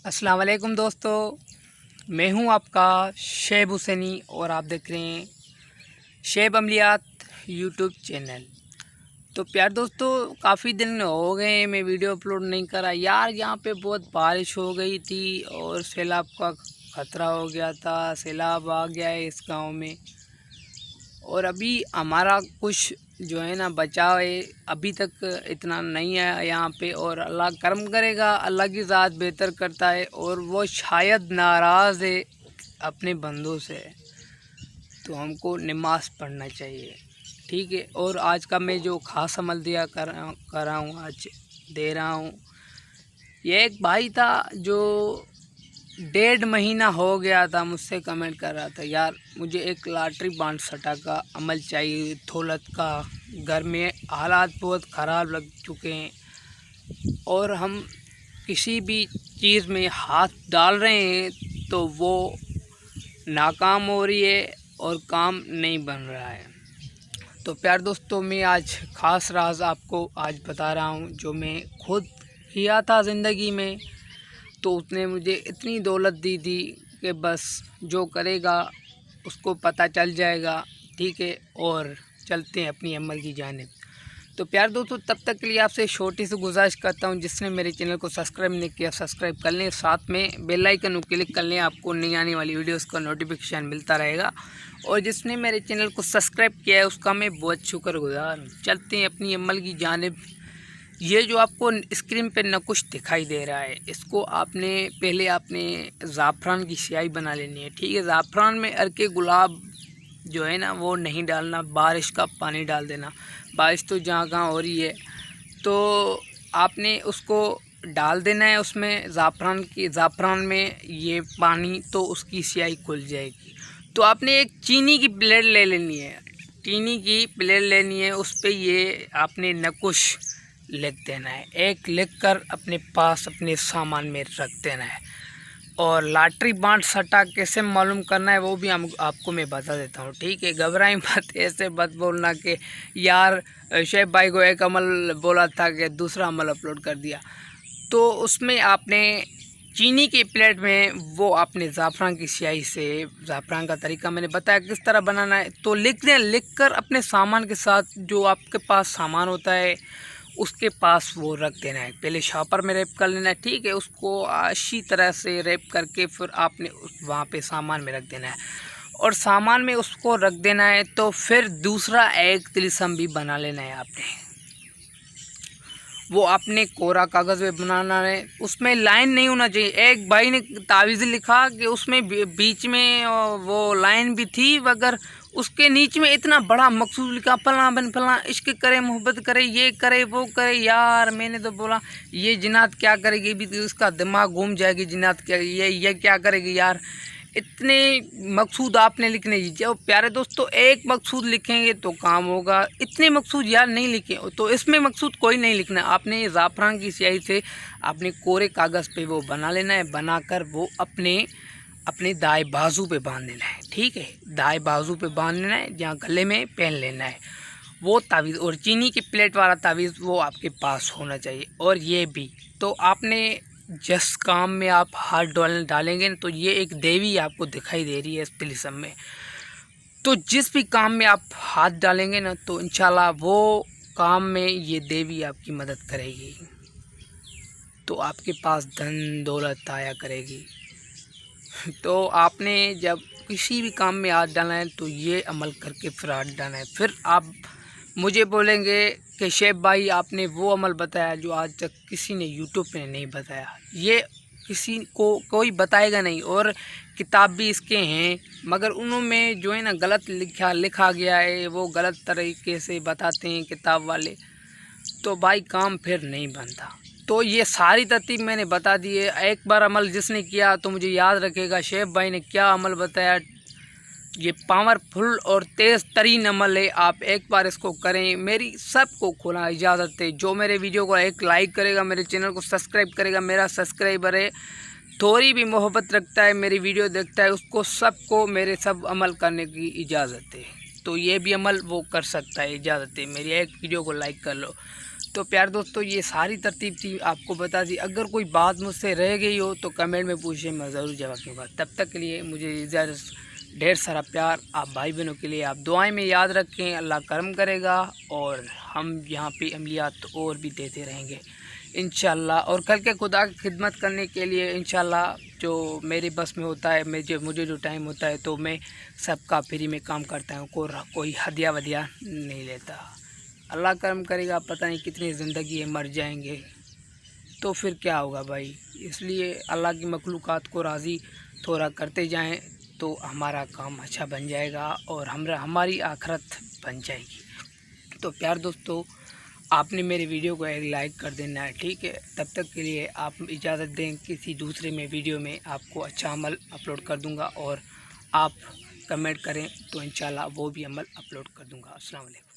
अस्सलाम वालेकुम दोस्तों, मैं हूं आपका शेब हुसैनी और आप देख रहे हैं शेब अमलियात यूट्यूब चैनल। तो प्यार दोस्तों, काफ़ी दिन हो गए मैं वीडियो अपलोड नहीं करा यार। यहाँ पे बहुत बारिश हो गई थी और सैलाब का ख़तरा हो गया था। सैलाब आ गया है इस गांव में और अभी हमारा कुछ जो है ना बचाव है, अभी तक इतना नहीं है यहाँ पे। और अल्लाह करम करेगा, अल्लाह की ज़ात बेहतर करता है और वो शायद नाराज़ है अपने बंदों से। तो हमको नमाज़ पढ़ना चाहिए, ठीक है। और आज का मैं जो ख़ास अमल दिया कर रहा हूँ, आज दे रहा हूँ। ये एक भाई था जो 1.5 महीना हो गया था मुझसे कमेंट कर रहा था, यार मुझे एक लॉटरी बांड सटा का अमल चाहिए दौलत का। घर में हालात बहुत ख़राब लग चुके हैं और हम किसी भी चीज़ में हाथ डाल रहे हैं तो वो नाकाम हो रही है और काम नहीं बन रहा है। तो प्यार दोस्तों, मैं आज ख़ास राज आपको आज बता रहा हूँ जो मैं खुद किया था ज़िंदगी में। तो उसने मुझे इतनी दौलत दी थी कि बस जो करेगा उसको पता चल जाएगा, ठीक है। और चलते हैं अपनी अमल की जानिब। तो प्यार दोस्तों, तब तक के लिए आपसे छोटी सी गुजारिश करता हूं, जिसने मेरे चैनल को सब्सक्राइब नहीं किया सब्सक्राइब कर लें, साथ में बेल आइकन को क्लिक कर लें, आपको नई आने वाली वीडियोस का नोटिफिकेशन मिलता रहेगा। और जिसने मेरे चैनल को सब्सक्राइब किया है उसका मैं बहुत शुक्रगुजार हूँ। चलते हैं अपनी अमल की जानिब। ये जो आपको स्क्रीन पे न कुछ दिखाई दे रहा है, इसको पहले आपने ज़ाफ़रान की स्याही बना लेनी है, ठीक है। ज़ाफ़रान में अर्के गुलाब जो है ना वो नहीं डालना, बारिश का पानी डाल देना। बारिश तो जहाँ कहाँ हो रही है, तो आपने उसको डाल देना है उसमें ज़ाफ़रान में ये पानी, तो उसकी स्याही खुल जाएगी। तो आपने एक चीनी की प्लेट ले लेनी है, चीनी की प्लेट लेनी है, उस पर ये आपने नकुश लिख देना है। एक लिख कर अपने पास अपने सामान में रख देना है। और लॉटरी बांड सट्टा कैसे मालूम करना है वो भी आपको मैं बता देता हूँ, ठीक है। घबराई मत, ऐसे मत बोलना कि यार शेफ भाई को एक अमल बोला था कि दूसरा अमल अपलोड कर दिया। तो उसमें आपने चीनी की प्लेट में वो आपने ज़ाफ़रान की स्याही से, ज़ाफ़रान का तरीका मैंने बताया किस तरह बनाना है, तो लिख दें। लिख कर अपने सामान के साथ जो आपके पास सामान होता है उसके पास वो रख देना है। पहले शॉपर में रैप कर लेना है, ठीक है। उसको अच्छी तरह से रैप करके फिर आपने वहाँ पे सामान में रख देना है और सामान में उसको रख देना है। तो फिर दूसरा एक तिलिस्म भी बना लेना है आपने। वो आपने कोरा कागज़ में बनाना है, उसमें लाइन नहीं होना चाहिए। एक भाई ने तावीज़ लिखा कि उसमें बीच में वो लाइन भी थी, मगर उसके नीचे में इतना बड़ा मकसूद लिखा, फला बन फला इश्क करे मोहब्बत करे ये करे वो करे। यार मैंने तो बोला ये जिन्नात क्या करेगी, भी तो उसका दिमाग घूम जाएगी। जिन्नात क्या ये क्या करेगी यार, इतने मकसूद आपने लिखने। जब प्यारे दोस्तों एक मकसूद लिखेंगे तो काम होगा, इतने मकसूद यार नहीं लिखे तो इसमें मकसूद कोई नहीं लिखना। आपने ज़ाफ़रान की स्याही से आपने कोरे कागज़ पे वो बना लेना है, बनाकर वो अपने दाएं बाजू पे बांध देना है, ठीक है। दाएं बाजू पे बांध लेना है, जहाँ गले में पहन लेना है वो तावीज़। और चीनी की प्लेट वाला तावीज़ वो आपके पास होना चाहिए। और ये भी तो आपने जिस काम में आप हाथ डालेंगे ना, तो ये एक देवी आपको दिखाई दे रही है इस तिलिस्म में। तो जिस भी काम में आप हाथ डालेंगे ना, तो इंशाल्लाह वो काम में ये देवी आपकी मदद करेगी। तो आपके पास धन दौलत आया करेगी। तो आपने जब किसी भी काम में हाथ डालना है तो ये अमल करके फिर हाथ डालना है। फिर आप मुझे बोलेंगे कि शेफ भाई आपने वो अमल बताया जो आज तक किसी ने यूट्यूब पे नहीं बताया। ये किसी को कोई बताएगा नहीं, और किताब भी इसके हैं, मगर उनमें जो है ना गलत लिखा गया है, वो गलत तरीके से बताते हैं किताब वाले। तो भाई काम फिर नहीं बनता। तो ये सारी तरतीब मैंने बता दी है। एक बार अमल जिसने किया तो मुझे याद रखेगा शेफ भाई ने क्या अमल बताया। ये पावरफुल और तेज़ तरीन अमल है, आप एक बार इसको करें। मेरी सबको खुला इजाज़त है, जो मेरे वीडियो को एक लाइक करेगा, मेरे चैनल को सब्सक्राइब करेगा, मेरा सब्सक्राइबर है, थोड़ी भी मोहब्बत रखता है, मेरी वीडियो देखता है, उसको सबको मेरे सब अमल करने की इजाज़त है। तो ये भी अमल वो कर सकता है, इजाज़त है मेरी। एक वीडियो को लाइक कर लो। तो प्यार दोस्तों, ये सारी तरतीब थी, आपको बता दी। अगर कोई बात मुझसे रह गई हो तो कमेंट में पूछिए, मैं ज़रूर जवाब दूँगा। तब तक के लिए मुझे इजाज़त, ढेर सारा प्यार आप भाई बहनों के लिए। आप दुआएं में याद रखें, अल्लाह करम करेगा और हम यहाँ पे अमलियात और भी देते रहेंगे इंशाल्लाह। और कल के खुदा की खिदमत करने के लिए इंशाल्लाह जो मेरे बस में होता है, मुझे जो टाइम होता है तो मैं सबका फ्री में काम करता हूँ, कोई हदिया वदिया नहीं लेता। अल्लाह करम करेगा, पता नहीं कितनी ज़िंदगी है, मर जाएंगे तो फिर क्या होगा भाई। इसलिए अल्लाह की मखलूक़ात को राज़ी थोड़ा करते जाएं तो हमारा काम अच्छा बन जाएगा और हमारी आखिरत बन जाएगी। तो प्यार दोस्तों, आपने मेरे वीडियो को एक लाइक कर देना है, ठीक है। तब तक के लिए आप इजाज़त दें, किसी दूसरे में वीडियो में आपको अच्छा अमल अपलोड कर दूंगा और आप कमेंट करें तो इंशाल्लाह वो भी अमल अपलोड कर दूंगा। अस्सलाम वालेकुम।